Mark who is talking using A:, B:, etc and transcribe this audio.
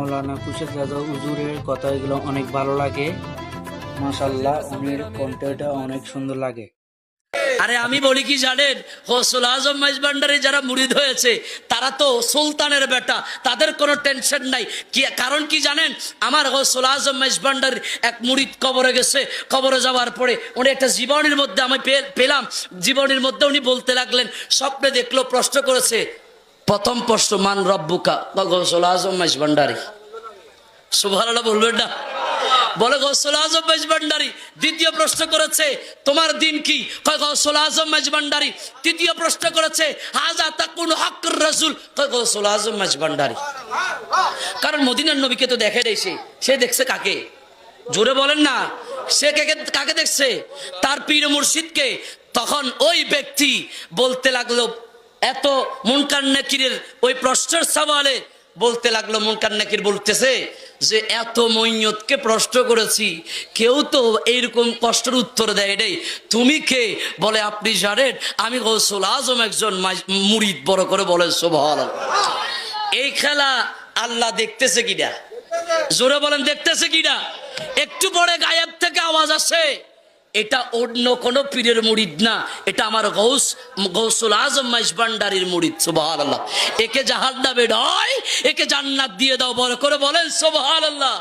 A: মৌলানা খুরশেদ রাজা হুজুরের কথা এগুলো অনেক ভালো লাগে। মাশাআল্লাহ, উনির কণ্ঠটা অনেক সুন্দর লাগে।
B: আরে আমি বলি কি জানেন, গৌসুল আজম মাইজভান্ডারি যারা মুরিদ হয়েছে তারা তো সুলতানের বেটা, তাদের কোনো টেনশন নাই। কি কারণ কি জানেন, আমার গৌসুল আজম মাইজভান্ডারি এক মুরিদ কবরে গেছে, কবরে যাওয়ার পরে উনি একটা জীবনীর মধ্যে আমি পেলাম, জীবনীর মধ্যে উনি বলতে লাগলেন, স্বপ্নে দেখলো, প্রশ্ন করেছে, প্রথম প্রশ্ন মান রব্বুকা, গৌসুল আজম মাইজভান্ডারি। সুবহানাল্লাহ বলবেন না? বলে গৌসুল আজম মাইজভান্ডারি। দ্বিতীয় প্রশ্ন করেছে, তোমার দিন কি? কয় গৌসুল আজম মাইজভান্ডারি। তৃতীয় প্রশ্ন করেছে, হাজা তাকুন হকুর রাসূল, কয় গৌসুল আজম মাইজভান্ডারি। কারণ মদিনার নবীকে তো দেখে নাই, সে দেখছে কাকে? জোরে বলেন না, সে কাকে দেখছে? তার পীর মুর্শিদকে। তখন ওই ব্যক্তি বলতে লাগলো, এত মুনকার নাকিরের ওই প্রশ্নের সওয়ালে বলতে লাগলো, মুনকার নাকির বলতেছে যে এত মইয়তকে প্রশ্ন করেছি, কেউ তো এইরকম কষ্টের উত্তর দেয় নাই, তুমি কে? বলে আপনি জানেন আমি গৌসুল আজম একজন মুরিদ। বড় করে বলেন সুবহানাল্লাহ। এই খেলা আল্লাহ দেখতেছে কিনা? জোরে বলেন, দেখতেছে কিনা? একটু পরে গায়েব থেকে আওয়াজ আসে, এটা অন্য কোন পীরের মুরিদ না, এটা আমার গৌসুল আজম মাইজভান্ডারির মুরিদ। সুবহানাল্লাহ। একে জাহান্নামে নয়, একে জান্নাত দিয়ে দাও। বড় করে বলেন সুবহানাল্লাহ।